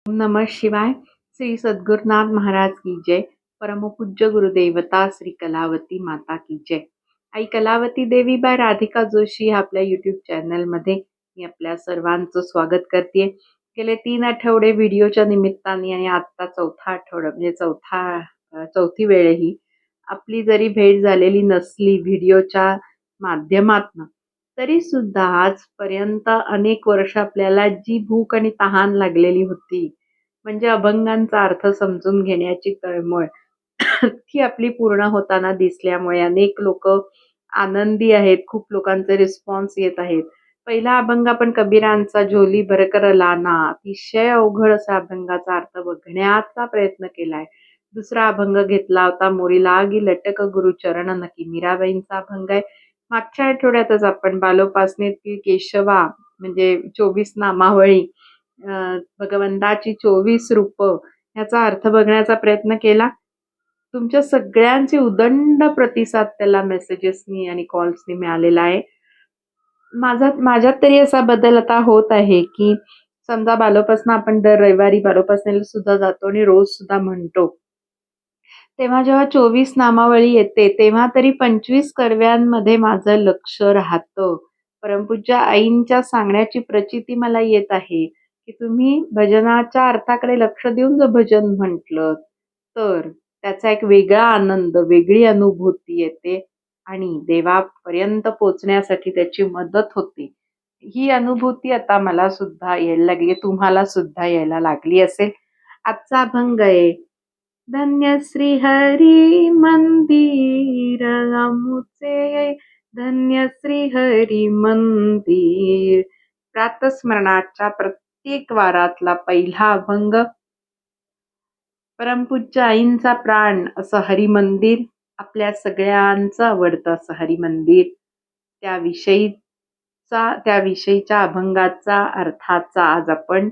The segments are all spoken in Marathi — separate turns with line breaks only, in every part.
ओम नमः शिवाय. श्री सद्गुरुनाथ महाराज की जय. परमपूज्य गुरुदेवता श्री कलावती माता की जय. आई कलावती देवी बाय राधिका जोशी ह्या आपल्या यूट्यूब चॅनलमध्ये मी आपल्या सर्वांचं स्वागत करते. गेले 3 आठवडे व्हिडिओच्या निमित्ताने आणि आत्ता चौथा आठवडा म्हणजे चौथी वेळ ही आपली जरी भेट झालेली नसली व्हिडिओच्या माध्यमातनं, तरी सुद्धा आजपर्यंत अनेक वर्ष आपल्याला जी भूक आणि तहान लागलेली होती, म्हणजे अभंगांचा अर्थ समजून घेण्याची तळमळ ती आपली पूर्ण होताना दिसल्यामुळे अनेक लोक आनंदी आहेत. खूप लोकांचे रिस्पॉन्स येत आहेत. पहिला अभंग आपण कबीरांचा झोली भरकर लाना, अतिशय अवघड असा अभंगाचा अर्थ बघण्याचा प्रयत्न केलाय. दुसरा अभंग घेतला होता मोरी लागी लटक गुरुचरण नकी, मीराबाईंचा अभंग आहे. मागच्या आठवड्यातच आपण बालोपासनेतील केशवा म्हणजे 24 नामावळी, भगवंताची 24 रूप ह्याचा अर्थ बघण्याचा प्रयत्न केला. तुमच्या सगळ्यांचे उदंड प्रतिसाद त्याला मेसेजेसनी आणि कॉल्सनी मिळालेला आहे. माझ्यात तरी असा बदल आता होत आहे की समजा बालोपासना आपण दर रविवारी बालोपासनेला सुद्धा जातो आणि रोज सुद्धा म्हणतो, तेव्हा जेव्हा 24 नामावळी येते तेव्हा तरी 25 कर्व्यांमध्ये माझं लक्ष राहतं. परमपूज्य आईंच्या सांगण्याची प्रचिती मला येत आहे की तुम्ही भजनाच्या अर्थाकडे लक्ष देऊन जर भजन म्हटलं तर त्याचा एक वेगळा आनंद, वेगळी अनुभूती येते आणि देवापर्यंत पोचण्यासाठी त्याची मदत होते. ही अनुभूती आता मला सुद्धा यायला लागली, तुम्हाला सुद्धा यायला लागली असेल. आजचा अभंग आहे धन्य श्री हरी मंदिर आमुचे, धन्य श्री हरी मंदिर. प्रातस्मरणाच्या प्रत्येक वारातला पहिला अभंग. परमपूज्य आईंचा प्राण असं हरिमंदिर, आपल्या सगळ्यांचं आवडतं असं हरिमंदिर, त्याविषयीच्या अभंगाचा अर्थाचा आज आपण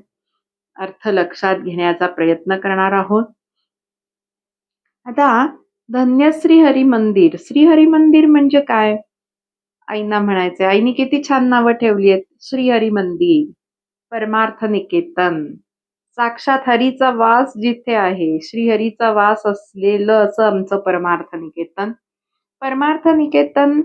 अर्थ लक्षात घेण्याचा प्रयत्न करणार आहोत. आता धन्य श्री हरी मंदिर. श्री हरी मंदिर म्हणजे काय? आईंना म्हणायचे, आईने किती छान नावं ठेवली आहेत. श्री हरी मंदिर, परमार्थ निकेतन, साक्षात हरीचा वास जिथे आहे, श्रीहरीचा वास असलेलं असं आमचं परमार्थ निकेतन. परमार्थ निकेतन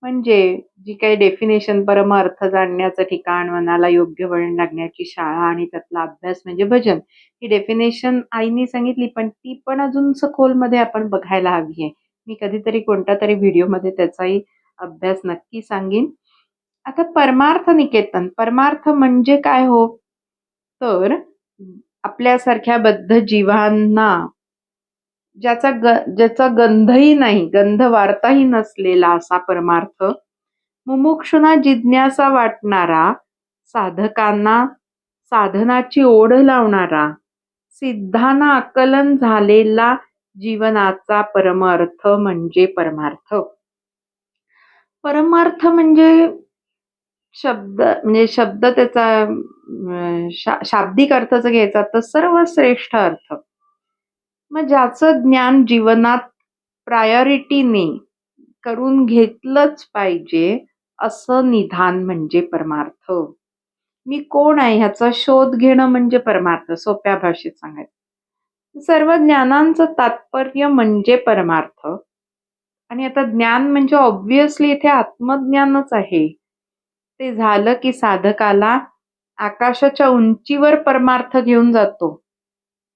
म्हणजे जी काही डेफिनेशन, परमार्थ जाणण्याचं ठिकाण, मनाला योग्य वळण लागण्याची शाळा आणि त्यातला अभ्यास म्हणजे भजन, ही डेफिनेशन आईने सांगितली, पण ती पण अजून सखोलमध्ये आपण बघायला हवी आहे. मी कधीतरी कोणत्या तरी व्हिडिओमध्ये त्याचाही अभ्यास नक्की सांगेन. आता परमार्थ निकेतन, परमार्थ म्हणजे काय हो? तर आपल्यासारख्या बद्ध जीवांना ज्याचा गंधही नाही, गंध वार्ताही नसलेला असा परमार्थ, मुमुक्षुना जिज्ञासा वाटणारा, साधकांना साधनाची ओढ लावणारा, सिद्धांना आकलन झालेला जीवनाचा परमार्थ म्हणजे परमार्थ. परमार्थ म्हणजे शब्द त्याचा शाब्दिक अर्थ जर घ्यायचा तर सर्वश्रेष्ठ अर्थ. मग ज्याचं ज्ञान जीवनात प्रायोरिटीने करून घेतलंच पाहिजे असं निधान म्हणजे परमार्थ. मी कोण आहे ह्याचा शोध घेणं म्हणजे परमार्थ, सोप्या भाषेत सांगायचं. सर्व ज्ञानांचं तात्पर्य म्हणजे परमार्थ. आणि आता ज्ञान म्हणजे ऑब्व्हियसली इथे आत्मज्ञानच आहे. ते झालं की साधकाला आकाशाच्या उंचीवर परमार्थ घेऊन जातो.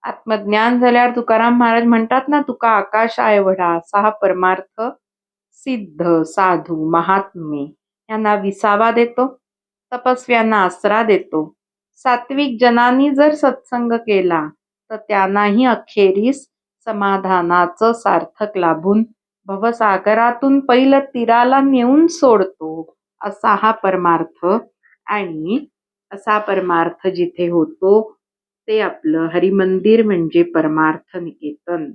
आत्मज्ञान झाल्यावर तुकाराम महाराज म्हणतात ना, तुका आकाश आहे वढा, असा हा परमार्थ सिद्ध, साधू, महात्मे यांना विसावा देतो, तपस्व्यांना आसरा देतो. सात्विक जनांनी जर सत्संग केला तर त्यांनाही अखेरीस समाधानाचं सार्थक लाभून भवसागरातून पहिलं तीराला नेऊन सोडतो असा हा परमार्थ. आणि असा परमार्थ जिथे होतो ते आपलं हरिमंदिर म्हणजे परमार्थ निकेतन.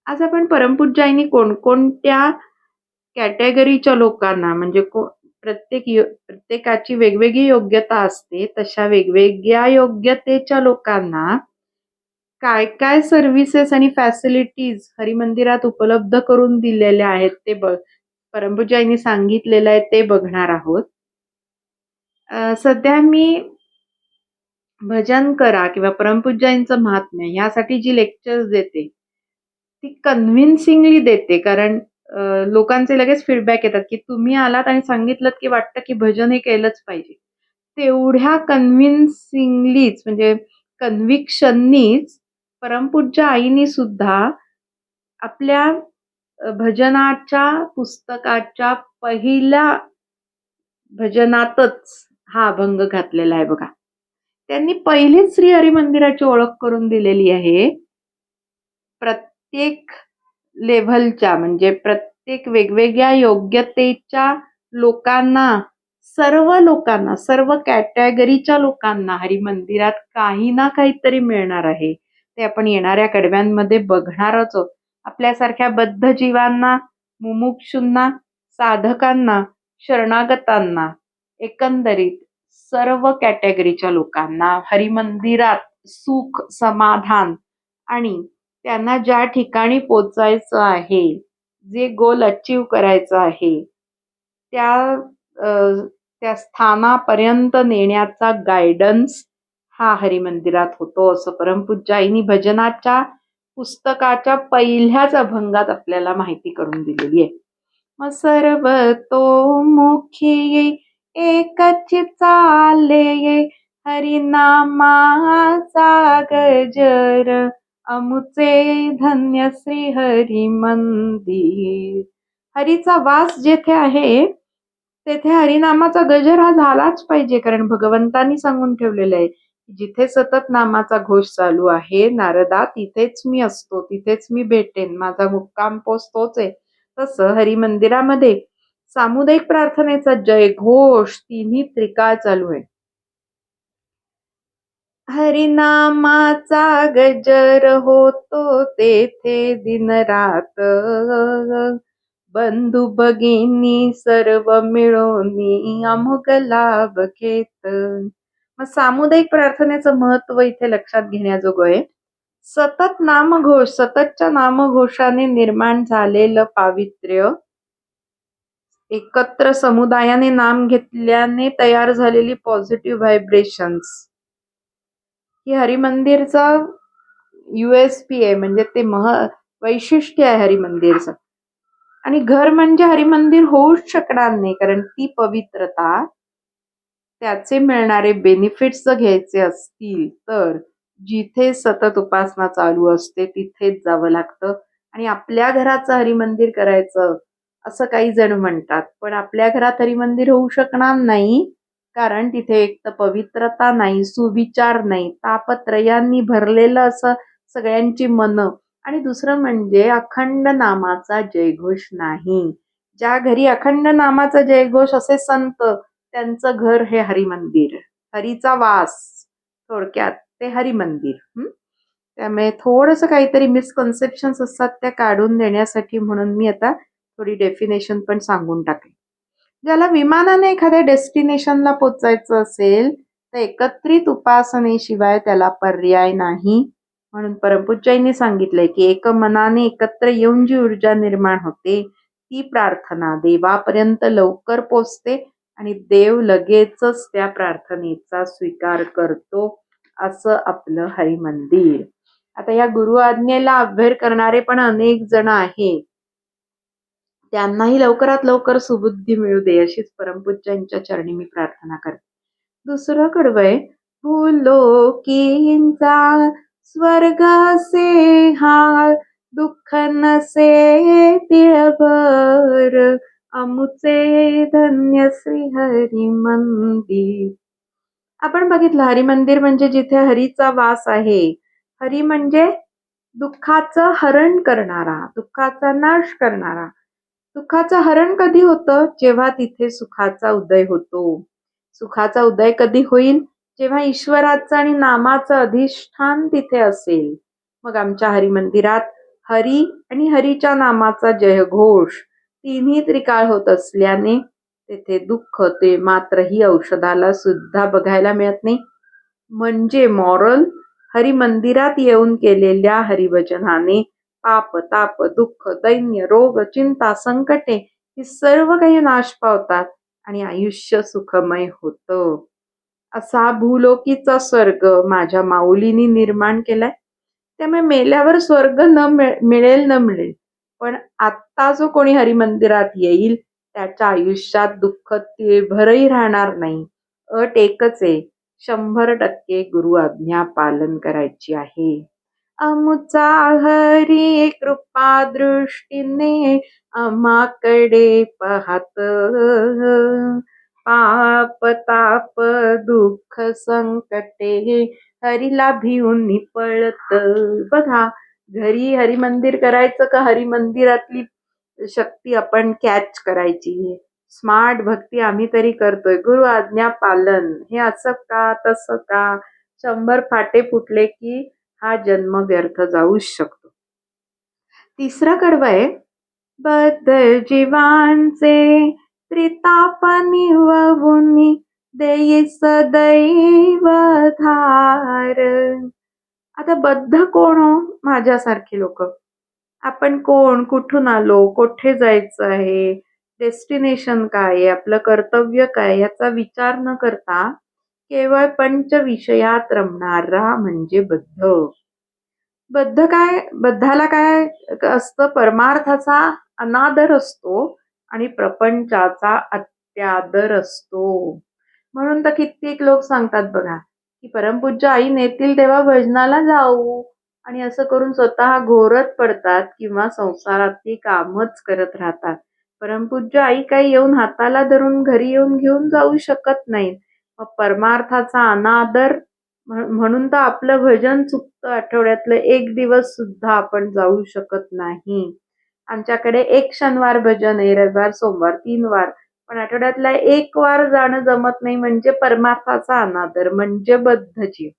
आज आपण परमपूज्य आईंनी कोणकोणत्या कॅटेगरीच्या लोकांना, म्हणजे प्रत्येकाची वेगवेगळी योग्यता असते, तशा वेगवेगळ्या योग्यतेच्या लोकांना काय काय सर्व्हिसेस आणि फॅसिलिटीज हरिमंदिरात उपलब्ध करून दिलेल्या आहेत ते परमपूज्य आईंनी सांगितलेलं आहे ते बघणार आहोत. सध्या मी भजन करा किंवा परमपूज्याईंचं महात्म्य ह्यासाठी जी लेक्चर्स देते, ती कन्व्हिन्सिंगली देते. कारण लोकांचे लगेच फीडबॅक येतात, की तुम्ही आलात आणि सांगितलत, की वाटतं की भजन हे केलंच पाहिजे. तेवढ्या कन्व्हिन्सिंगलीच म्हणजे कन्व्हिक्शननीच परमपूज्य आईनी सुद्धा आपल्या भजनाच्या पुस्तकाच्या पहिल्या भजनातच हा अभंग घातलेला आहे बघा. त्यांनी पहिलीच श्री हरी मंदिराची ओळख करून दिलेली आहे. प्रत्येक लेव्हलच्या म्हणजे प्रत्येक वेगवेगळ्या योग्यतेच्या लोकांना, सर्व लोकांना, सर्व कॅटेगरीच्या लोकांना हरिमंदिरात काही ना काहीतरी मिळणार आहे. ते आपण येणाऱ्या कडव्यांमध्ये बघणारच आहोत. आपल्यासारख्या बद्ध जीवांना, मुमुक्षूंना, साधकांना, शरणागतांना, एकंदरीत सर्व कॅटेगरीच्या लोकांना हरिमंदिरात सुख, समाधान आणि त्यांना ज्या ठिकाणी पोचायचं आहे, जे गोल अचीव करायचं आहे, त्या त्या स्थानापर्यंत नेण्याचा गायडन्स हा हरिमंदिरात होतो, असं परमपूज्य आईनी भजनाच्या पुस्तकाच्या पहिल्याच अभंगात आपल्याला माहिती करून दिलेली आहे. मग सर्वतोमुखी एकच चाले हरिनामाचा गजर अमुचे धन्य श्री हरी मंदिर. हरीचा वास जेथे आहे तेथे हरिनामाचा गजर हा झालाच पाहिजे. कारण भगवंतांनी सांगून ठेवलेलं आहे, जिथे सतत नामाचा घोष चालू आहे नारदा तिथेच मी असतो, तिथेच मी भेटेन, माझा मुक्काम पोस्ट तोच आहे. तसं हरिमंदिरामध्ये सामुदायिक प्रार्थनेचा जयघोष तिन्ही त्रिकाळ चालू आहे. हरिनामाचा गजर होतो तेथे दिनरात, बंधू भगिनी सर्व मिळून अमुक लाभ घेत. मग सामुदायिक प्रार्थनेचं महत्व इथे लक्षात घेण्याजोगं आहे. सतत नामघोष, सततच्या नामघोषाने निर्माण झालेलं पावित्र्य, एकत्र समुदायाने नाम घेतल्याने तयार झालेली पॉझिटिव्ह व्हायब्रेशन्स, ही हरिमंदिरचा USP आहे. म्हणजे ते वैशिष्ट्य आहे हरिमंदिरचं. आणि घर म्हणजे हरिमंदिर होऊच शकणार नाही. कारण ती पवित्रता, त्याचे मिळणारे बेनिफिट्स जर घ्यायचे असतील तर जिथे सतत उपासना चालू असते तिथेच जावं लागतं. आणि आपल्या घराचं हरिमंदिर करायचं असं काही जण म्हणतात, पण आपल्या घरात हरिमंदिर होऊ शकणार नाही. कारण तिथे एक तर पवित्रता नाही, सुविचार नाही, तापत्रयांनी भरलेलं असं सगळ्यांची मनं, आणि दुसरं म्हणजे अखंड नामाचा जयघोष नाही. ज्या घरी अखंड नामाचा जयघोष असे संत, त्यांचं घर हे हरिमंदिर, हरीचा वास, थोडक्यात ते हरिमंदिर. त्यामुळे थोडंसं काहीतरी मिसकन्सेप्शन्स असतात त्या काढून देण्यासाठी म्हणून मी आता थोडी डेफिनेशन पण सांगून टाकली. ज्याला विमानाने एखाद्या डेस्टिनेशनला पोचायचं असेल तर एकत्रित उपासनेशिवाय त्याला पर्याय नाही. म्हणून परमपूज्याईंनी सांगितलंय की एक मनाने एकत्र येऊन जी ऊर्जा निर्माण होते ती प्रार्थना देवापर्यंत लवकर पोचते आणि देव लगेचच त्या प्रार्थनेचा स्वीकार करतो. असं आपलं हरिमंदिर. आता या गुरु आज्ञेला अभ्यर करणारे पण अनेक जण आहेत, त्यांनाही लवकरात लवकर सुबुद्धी मिळू दे अशीच परमपूज्यांच्या चरणी मी प्रार्थना करते. दुसरं कडवं आहे, भूलोकींचा स्वर्ग से हा दुःख नसे तिळभर अमुचे धन्य श्री हरी मंदिर. आपण बघितलं हरिमंदिर म्हणजे जिथे हरीचा वास आहे. हरी म्हणजे दुःखाचं हरण करणारा, दुःखाचा नाश करणारा. दुःखाचं हरण कधी होतं? जेव्हा तिथे सुखाचा उदय होतो. सुखाचा उदय कधी होईल? जेव्हा ईश्वराचं आणि नामाचं अधिष्ठान तिथे असेल. मग आमच्या हरिमंदिरात हरी आणि हरीच्या नामाचा जयघोष तिन्ही त्रिकाळ होत असल्याने तेथे दुःख ते मात्र ही औषधाला सुद्धा बघायला मिळत नाही. म्हणजे मॉरल, हरिमंदिरात येऊन केलेल्या हरिभजनाने पाप, ताप, दुःख, दैन्य, रोग, चिंता, संकटे ही सर्व काही नाश पावतात आणि आयुष्य सुखमय होतं. असा भूलोकीचा स्वर्ग माझ्या माऊलीनी निर्माण केलाय. त्यामुळे मेल्यावर स्वर्ग मिळेल न मिळेल, पण आत्ता जो कोणी हरिमंदिरात येईल त्याच्या आयुष्यात दुःख भरही राहणार नाही. अट एकच आहे, 100% गुरु आज्ञा पालन करायची आहे. अमुचा हरी कृपा दृष्टीने आम्हाकडे पाहत, पाप ताप दुःख संकटे हरीला भिवून पळत. बघा, घरी हरिमंदिर करायचं का हरिमंदिरातली शक्ती आपण कॅच करायची. स्मार्ट भक्ती आम्ही तरी करतोय. गुरु आज्ञा पालन हे असं का तसं का, 100 फाटे फुटले की हा जन्म व्यर्थ जाऊच शकतो. तिसरा कडवं आहे, बद्ध जीवांचे त्रिताप निववुनी देई सदैव धार. आता बद्ध कोण हो? माझ्यासारखे लोक. आपण कोण, कुठून आलो, कुठे जायचं आहे, डेस्टिनेशन काय आहे, आपलं कर्तव्य काय याचा विचार न करता केवळ पंच विषयात रमणारा म्हणजे बद्ध. बद्धाला काय असतं? परमार्थाचा अनादर असतो आणि प्रपंचाचा अत्यादर असतो. म्हणून तर कित्येक लोक सांगतात बघा, की परमपूज्य आई नेतील तेव्हा भजनाला जाऊ, आणि असं करून स्वतः घोरत पडतात किंवा संसारातली कामच करत राहतात. परमपूज्य आई काही येऊन हाताला धरून घरी येऊन घेऊन जाऊ शकत नाही. मग परमार्थाचा अनादर म्हणून तर आपलं भजन चुकतं. आठवड्यातलं एक दिवस सुद्धा आपण जाऊ शकत नाही. आमच्याकडे एक शनिवार भजन आहे, रविवार सोमवार 3 वार, पण आठवड्यातला 1 वार जाणं जमत नाही म्हणजे परमार्थाचा अनादर, म्हणजे बद्ध जीव.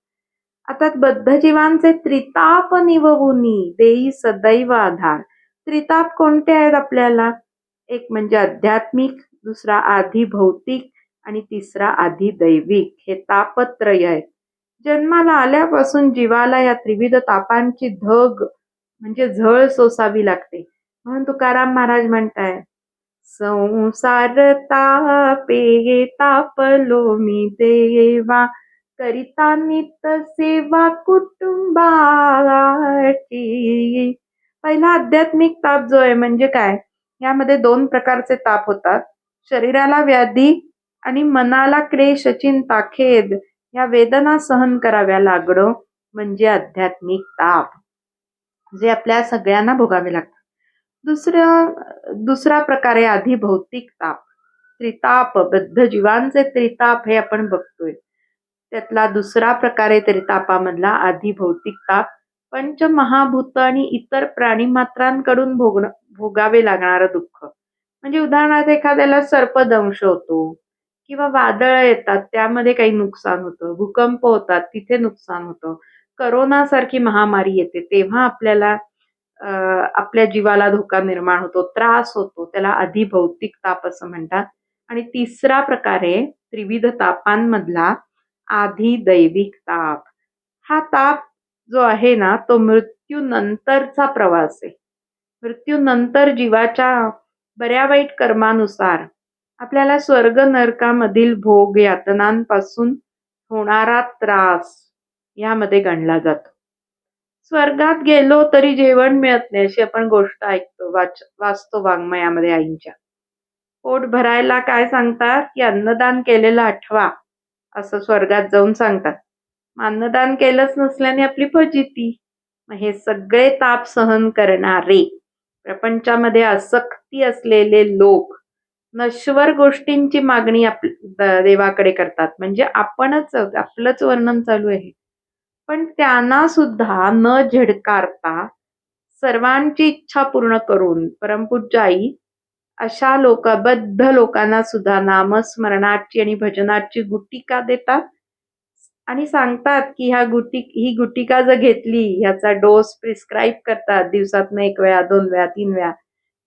आता बद्ध जीवांचे त्रिताप निववुनी देई सदैव आधार. त्रिताप कोणते आहेत आपल्याला? एक म्हणजे आध्यात्मिक, दुसरा आधी भौतिक आणि तिसरा आधी दैविक. हे तापत्रय आहेत. जन्माला आल्यापासून जीवाला या त्रिविध तापांची धग म्हणजे झळ सोसावी लागते. म्हणून तुकाराम महाराज म्हणताय, संसार तापे तापलो मी देवा, करिता नित सेवा कुटुंबाची. पहिला आध्यात्मिक ताप जो आहे म्हणजे काय? यामध्ये 2 प्रकारचे ताप होतात. शरीराला व्याधी आणि मनाला क्लेश, चिंता, खेद या वेदना सहन कराव्या लागणं म्हणजे आध्यात्मिक ताप, जे आपल्या सगळ्यांना भोगावे लागतात. दुसरा प्रकारे आधी भौतिक ताप. त्रिताप, बद्ध जीवांचे त्रिताप हे आपण बघतोय. त्यातला दुसरा प्रकारे त्रितापामधला आधी भौतिक ताप, पंचमहाभूत आणि इतर प्राणीमात्रांकडून भोगावे लागणारं दुःख. म्हणजे उदाहरणार्थ एखाद्याला सर्पदंश होतो किंवा वादळ येतात त्यामध्ये काही नुकसान होतं, भूकंप होतात तिथे नुकसान होतं, करोना सारखी महामारी येते तेव्हा आपल्याला आपल्या जीवाला धोका निर्माण होतो, त्रास होतो, त्याला आधी भौतिक ताप असं म्हणतात. आणि तिसरा प्रकारे त्रिविध तापांमधला आधी दैविक ताप. हा ताप जो आहे ना तो मृत्यूनंतरचा प्रवास आहे. मृत्यूनंतर जीवाच्या बऱ्या वाईट कर्मानुसार आपल्याला स्वर्ग नरकामधील भोग यातनांपासून होणारा त्रास यामध्ये गणला जातो. स्वर्गात गेलो तरी जेवण मिळत नाही अशी आपण गोष्ट ऐकतो, वाचतो वाङ्मयामध्ये आईंच्या. पोट भरायला काय सांगतात, की अन्नदान केलेलं आठवा असं स्वर्गात जाऊन सांगतात. अन्नदान केलंच नसल्याने आपली फजिती. मग हे सगळे ताप सहन करणारे प्रपंचामध्ये आसक्ती असलेले लोक नश्वर गोष्टींची मागणी देवाकडे करतात. म्हणजे आपलंच वर्णन चालू आहे. पण त्यांना सुद्धा न झिडकारता सर्वांची इच्छा पूर्ण करून परमपूज्य आई अशा बद्ध लोकांना सुद्धा नामस्मरणाची आणि भजनाची गुटिका देतात आणि सांगतात की ही गुटिका जर घेतली, ह्याचा डोस प्रिस्क्राईब करतात दिवसातनं 1 वेळा, 2 वेळा, 3 वेळा,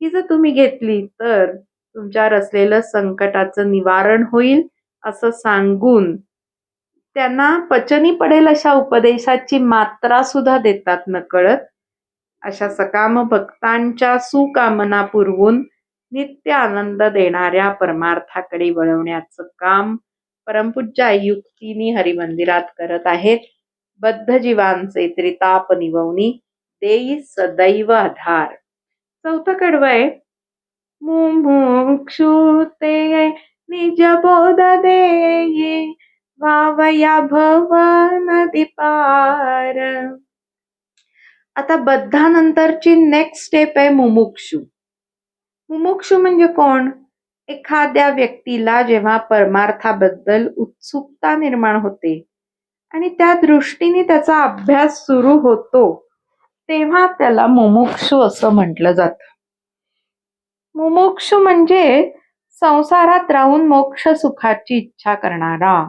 ही जर तुम्ही घेतली तर तुमच्यावर असलेलं संकटाचं निवारण होईल असं सांगून त्यांना पचनी पडेल अशा उपदेशाची मात्रा सुद्धा देतात नकळत. अशा सकाम भक्तांच्या सुकामना पुरवून नित्य आनंद देणाऱ्या परमार्थाकडे वळवण्याचं काम परमपूज्य आई युक्तीनी हरिमंदिरात करत आहेत. बद्ध जीवांचे त्रिताप निववनी देई सदैव आधार. चौथं कडवं आहे. मुमुक्षु ते निज बोध देई वावया भव नदी पार. आता बद्धानंतरची नेक्स्ट स्टेप आहे मुमुक्षु. मुमुक्षु म्हणजे कोण? एखाद्या व्यक्तीला जेव्हा परमार्थाबद्दल उत्सुकता निर्माण होते आणि त्या दृष्टीने त्याचा अभ्यास सुरू होतो तेव्हा त्याला मुमुक्षु असं म्हटलं जातं. मुमुक्षु म्हणजे संसारात राहून मोक्ष सुखाची इच्छा करणारा.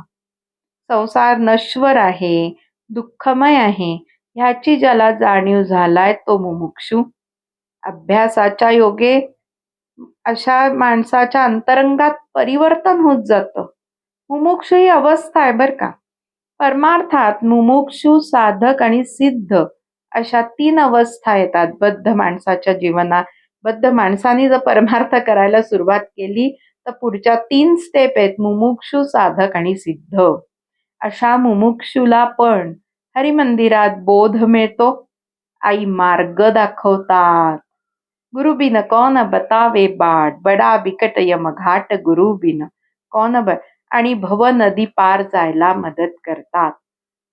संसार नश्वर आहे, दुःखमय आहे ह्याची ज्याला जाणीव झालाय तो मुमुक्षु. अभ्यासाच्या योगे अशा माणसाच्या अंतरंगात परिवर्तन होत जातं. मुमुक्षु ही अवस्था आहे बरं का. परमार्थात मुमुक्षु, साधक आणि सिद्ध अशा 3 अवस्था येतात बद्ध माणसाच्या जीवनात. बद्ध माणसाने जर परमार्थ करायला सुरुवात केली तर पुढच्या 3 स्टेप आहेत मुमुक्षु, साधक आणि सिद्ध. अशा मुमुक्षुला पण हरिमंदिरात बोध मिळतो. आई मार्ग दाखवतात. गुरु बिन कौन बतावे बाट, बडा बिकट यम घाट गुरु बिन कौन आणि भव नदी पार जायला मदत करतात.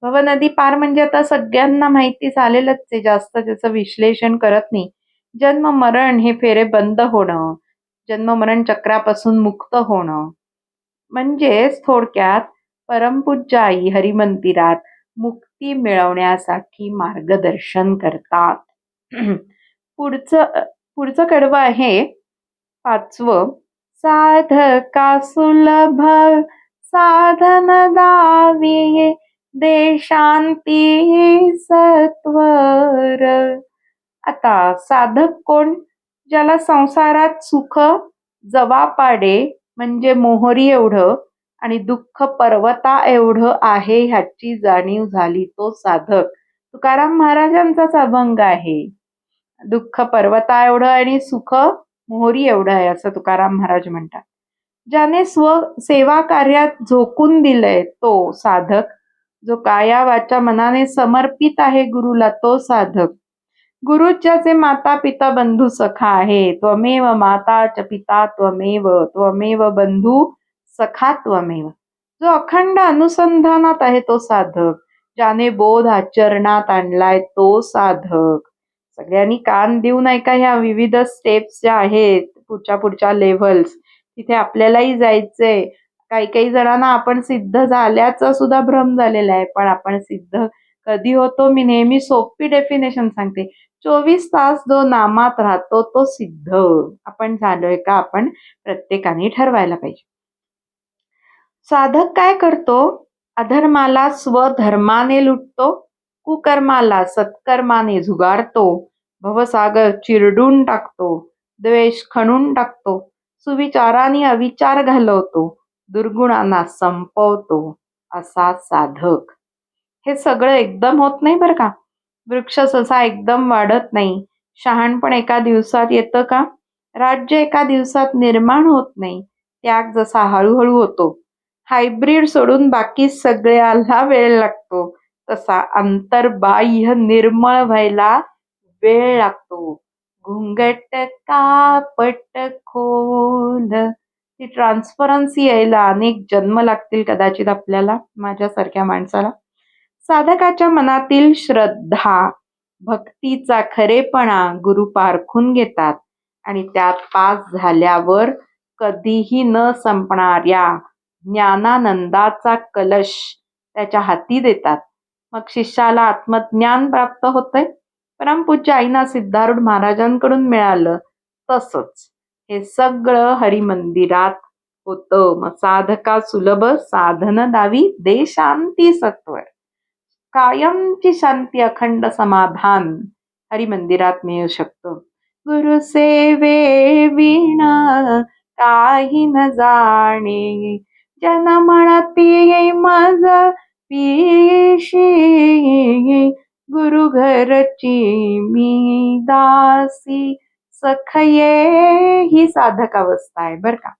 भव नदी पार म्हणजे आता सगळ्यांना माहिती झालेलंच आहे, जास्त त्याचं विश्लेषण करत नाही. जन्म मरण हे फेरे बंद होणं, जन्म मरण चक्रापासून मुक्त होणं, म्हणजेच थोडक्यात परमपूज्य आई हरिमंदिरात मुक्ती मिळवण्यासाठी मार्गदर्शन करतात. पुढचं कडवं आहे 5वं. साधका सुलभ साधन दावी दे शांती सत्वर. आता साधक कोण? ज्याला संसारात सुख जवा पाडे म्हणजे मोहरी एवढं आणि दुःख पर्वता एवढं आहे ह्याची जाणीव झाली तो साधक. तुकाराम महाराजांचाच अभंग आहे. दुःख पर्वता एवढं आणि सुख मोहरी एवढं आहे असं तुकाराम महाराज म्हणतात. ज्याने सेवा कार्यात झोकून दिलंय तो साधक. जो काया वाचा मनाने समर्पित आहे गुरुला तो साधक. गुरु ज्याचे माता पिता बंधू सखा आहे. त्वमेव माता च पिता त्वमेव बंधू सखा त्वमेव. जो अखंड अनुसंधानात आहे तो साधक. ज्याने बोध आचरणात आणलाय तो साधक. सगळ्यांनी कान देऊन ऐका ह्या विविध स्टेप्स ज्या आहेत पुढच्या लेव्हल्स, तिथे आपल्यालाही जायचंय. काही जणांना आपण सिद्ध झाल्याचा सुद्धा भ्रम झालेला आहे, पण आपण सिद्ध कधी होतो? मी नेहमी सोपी डेफिनेशन सांगते. 24 तास जो नामात राहतो तो सिद्ध आपण झालोय का? आपण प्रत्येकाने ठरवायला पाहिजे. साधक काय करतो? अधर्माला स्वधर्माने लुटतो, कुकर्माला सत्कर्माने झुगारतो, भवसागर चिरडून टाकतो, द्वेष खणून टाकतो, सुविचाराने अविचार घालवतो, दुर्गुणांना संपवतो असा साधक. हे सगळं एकदम होत नाही बरं का. वृक्ष ससा एकदम वाढत नाही. शहाणपण एका दिवसात येतं का? राज्य एका दिवसात निर्माण होत नाही. त्याग जसा हळूहळू होतो. हायब्रिड सोडून बाकी सगळ्याला वेळ लागतो, तसा अंतर्बाह्य निर्मळ व्हायला वेळ लागतो. घुंगट कापट खोल, ती ट्रान्सपरन्सी यायला अनेक जन्म लागतील कदाचित आपल्याला, माझ्यासारख्या माणसाला. साधकाच्या मनातील श्रद्धा भक्तीचा खरेपणा गुरु पारखून घेतात आणि त्यात पास झाल्यावर कधीही न संपणाऱ्या ज्ञानानंदाचा कलश त्याच्या हाती देतात. मग शिष्याला आत्मज्ञान प्राप्त होतंय. परमपूज्य आईना सिद्धारूढ महाराजांकडून मिळालं तसंच हे सगळं हरिमंदिरात होतं. मग साधका सुलभ साधन दावी दे शांती सत्वर. कायमची शांती, अखंड समाधान हरिमंदिरात मिळू शकतं. गुरु सेवे विण काही न जाणे, जन म्हणती मज पीशी, गुरु घरची मी दासी सखये. ही साधक अवस्था आहे बर का.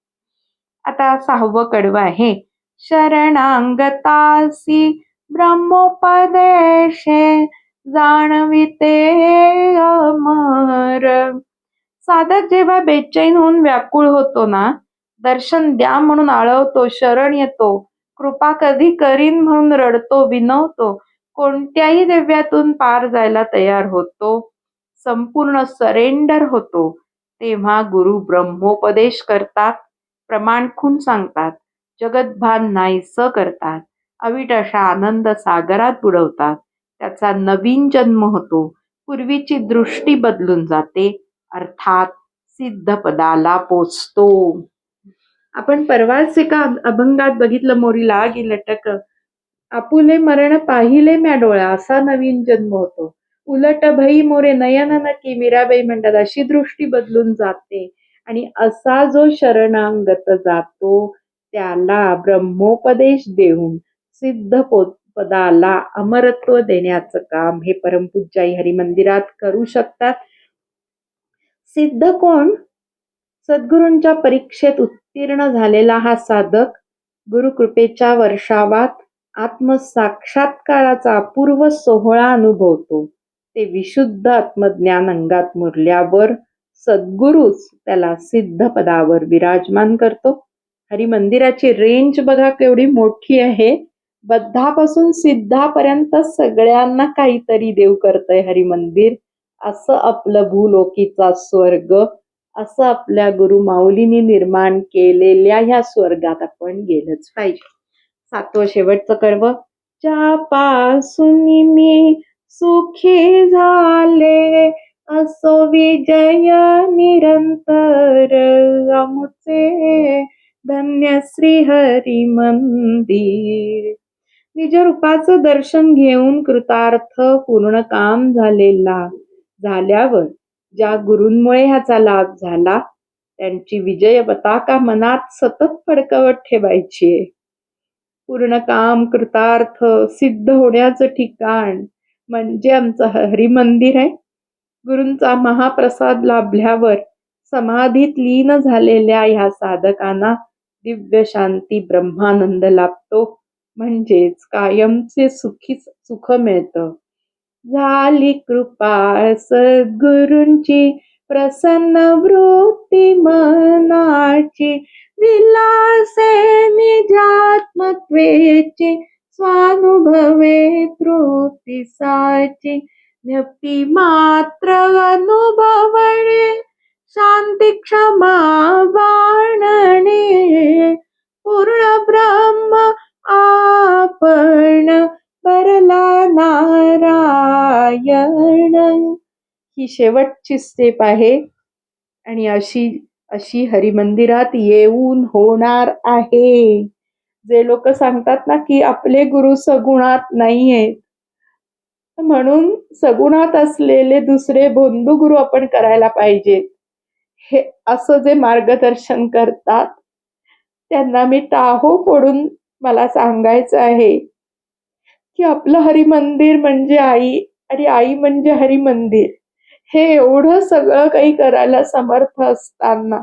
आता 6वं कडवं आहे. शरणांगतासी ब्रह्मोपदेशे जाणविते अमर. साधक जेव्हा बेचैन होऊन व्याकुळ होतो ना, दर्शन द्या म्हणून आळवतो, शरण येतो, कृपा कधी करीन म्हणून रडतो, विनवतो, कोणत्याही दिव्यातून पार जायला तयार होतो, संपूर्ण सरेंडर होतो, तेव्हा गुरु ब्रह्मोपदेश करतात, प्रमाण खून सांगतात, जगतभान नाहीसं करतात, अविट अशा आनंद सागरात बुडवतात. त्याचा नवीन जन्म होतो, पूर्वीची दृष्टी बदलून जाते, अर्थात सिद्धपदाला पोचतो. आपण परवाच एका अभंगात बघितलं, मोरी लागी लटक आपुले मरण पाहिले म्या डोळा, असा नवीन जन्म होतो. उलट भई मोरे नयन नकी, मीराबाई म्हणतात, अशी दृष्टी बदलून जाते. आणि असा जो शरणांगत जातो त्याला ब्रह्मोपदेश देऊन सिद्ध पदाला अमरत्व देण्याचं काम हे परमपूज्य आई हरिमंदिरात करू शकतात. सिद्ध कोण? सद्गुरूंच्या परीक्षेत उत्तीर्ण झालेला हा साधक गुरुकृपेच्या वर्षावात आत्मसाक्षात्काराचा अपूर्व सोहळा अनुभवतो. ते विशुद्ध आत्मज्ञान अंगात मुरल्यावर सद्गुरूच त्याला सिद्ध पदावर विराजमान करतो. हरिमंदिराची रेंज बघा केवढी मोठी आहे. बद्धापासून सिद्धापर्यंत सगळ्यांना काहीतरी देव करतंय हरिमंदिर. असं आपलं भूलोकीचा स्वर्ग, असं आपल्या गुरु माऊलींनी निर्माण केलेल्या ह्या स्वर्गात आपण गेलंच पाहिजे. 7वं शेवटचं कर्म, ज्यापासून मी सुखी झाले असो विजय निरंतर, आमचे धन्य श्री हरी मंदिर. निज रूपाचं दर्शन घेऊन कृतार्थ पूर्ण काम झाल्यावर ज्या गुरूंमुळे ह्याचा लाभ झाला त्यांची विजय पताका मनात सतत फडकवत ठेवायची आहे. पूर्ण काम कृतार्थ सिद्ध होण्याचं ठिकाण म्हणजे आमचं हरिमंदिर आहे. गुरूंचा महाप्रसाद लाभल्यावर समाधीत लीन झालेल्या ह्या साधकांना दिव्य शांती ब्रह्मानंद लाभतो, म्हणजेच कायमचे सुख मिळतं. झाली कृपा सद्गुरूंची प्रसन्न वृत्ती मनाची, विलासे निजात्मत्वेची स्वानुभवे तृप्ती साची, न्यप्ती मात्र अनुभवणे शांती क्षमा वाणणे, पूर्ण ब्रह्म आपण परला नारायण. ही शेवटची स्टेप आहे आणि अशी हरिमंदिरात येऊन होणार आहे. जे लोक सांगतात ना की आपले गुरु सगुणात नाहीयेत, म्हणून सगुणात असलेले दुसरे बंधू गुरु आपण करायला पाहिजेत, हे असं जे मार्गदर्शन करतात त्यांना मी टाहो फोडून मला सांगायचं आहे की आपलं हरिमंदिर म्हणजे आई आणि आई म्हणजे हरिमंदिर. हे एवढं सगळं काही करायला समर्थ असताना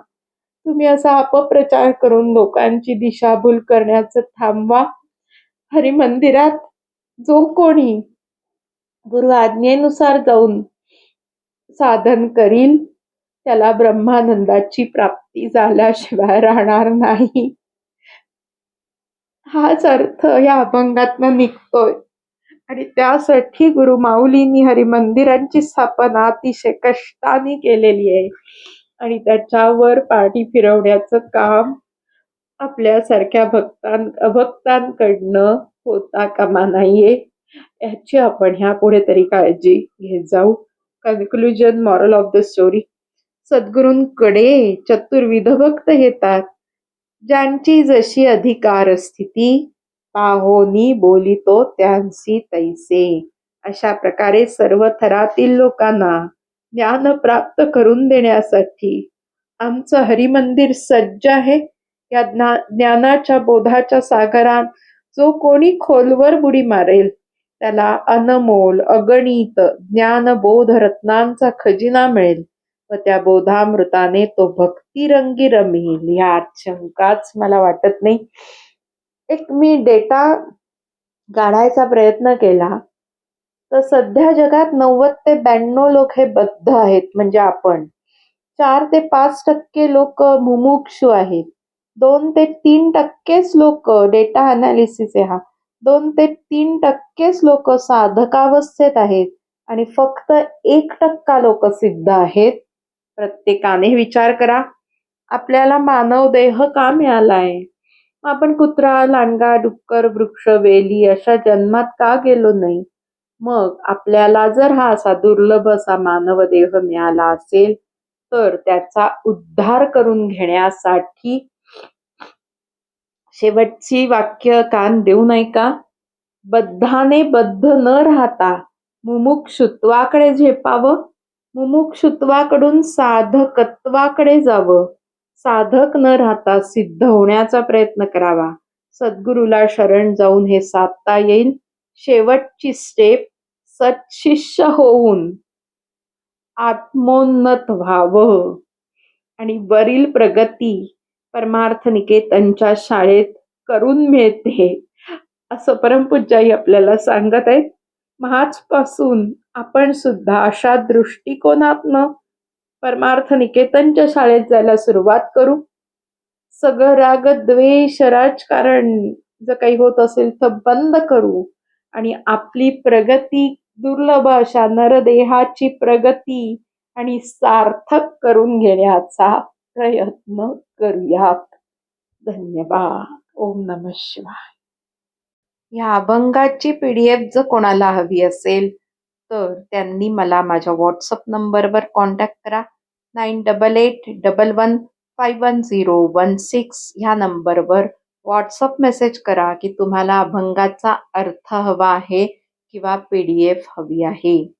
तुम्ही असा अपप्रचार करून लोकांची दिशाभूल करण्याचं थांबवा. हरिमंदिरात जो कोणी गुरु आज्ञेनुसार जाऊन साधन करील त्याला ब्रह्मानंदाची प्राप्ती झाल्याशिवाय राहणार नाही. हाच अर्थ या अभंगातनं निघतोय आणि त्यासाठी गुरु माऊलींनी हरिमंदिरांची स्थापना अतिशय कष्टाने केलेली आहे आणि त्याच्यावर पाठी फिरवण्याचं काम आपल्यासारख्या अभक्तांकडनं होता कामा नाहीये. याची आपण ह्या पुढे तरी काळजी घेत जाऊ. Conclusion, moral of the story, सद्गुरूंकडे चतुर्विध भक्त येतात, ज्यांची जशी अधिकार स्थिती पाहोनी बोलितो त्यांसी तैसे. अशा प्रकारे सर्व थरातील लोकांना ज्ञान प्राप्त करून देण्यासाठी आमचं हरिमंदिर सज्ज आहे. या ज्ञानाच्या बोधाच्या सागरात जो कोणी खोलवर बुडी मारेल त्याला अनमोल अगणित ज्ञानबोध रत्नांचा खजिना मिळेल व त्या बोधामृताने तो भक्तिरंगी रमेल यात शंकाच मला वाटत नाही. एक मी डेटा काढायचा प्रयत्न केला, तर सध्या जगात 90 ते 92 लोक हे बद्ध आहेत, म्हणजे आपण. 4 ते 5% लोक मुमुक्षू आहेत. 2 ते 3%च लोक, डेटा अनालिसिस आहे हा, 2 ते 3%च लोक साधकावस्थेत आहेत आणि फक्त 1% लोक सिद्ध आहेत. प्रत्येकाने विचार करा, आपल्याला मानव देह का मिळालाय? आपण कुत्रा, लांडगा, डुक्कर, वृक्ष, वेली अशा जन्मात का गेलो नाही? मग आपल्याला जर हा असा दुर्लभ असा मानव देह मिळाला असेल, तर त्याचा उद्धार करून घेण्यासाठी शेवटची वाक्य कान देऊ नये का? बद्धाने बद्ध न राहता मुमुक्षुत्वाकडे झेपावं, मुमुक्षुत्वाकडून साधकत्वाकडे जावं, साधक न राहता सिद्ध होण्याचा प्रयत्न करावा. सद्गुरूला शरण जाऊन हे साधता येईल. शेवटची स्टेप, सत्शिष्य होऊन आत्मोन्नत व्हावं आणि वरील प्रगती परमार्थ निकेतनच्या शाळेत करून मिळते, असं परमपूज्याई आपल्याला सांगत आहेत. मग आजपासून आपण सुद्धा अशा दृष्टिकोनातनं परमार्थ निकेतनच्या शाळेत जायला सुरुवात करू. सगळं राग, द्वेष, राजकारण जर काही होत असेल तर बंद करू आणि आपली प्रगती, दुर्लभ अशा नरदेहाची प्रगती आणि सार्थक करून घेण्याचा प्रयत्न करूयात. धन्यवाद. ओम नमः शिवाय. या अभंगाची PDF जर कोणाला हवी असेल तर त्यांनी मला माझ्या व्हॉट्सअप नंबरवर कॉन्टॅक्ट करा. 988811511016 ह्या नंबरवर व्हॉट्सअप मेसेज करा की तुम्हाला अभंगाचा अर्थ हवा आहे किंवा PDF हवी आहे.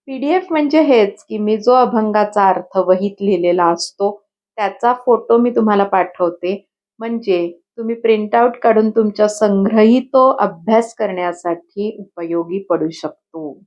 PDF म्हणजे हेच की मी जो अभंगाचा अर्थ वहीत लिहिलेला असतो त्याचा फोटो मी तुम्हाला पाठवते, म्हणजे तुम्ही प्रिंटआउट काढून तुमच्या संग्रही तो अभ्यास करण्यासाठी उपयोगी पडू शकतो.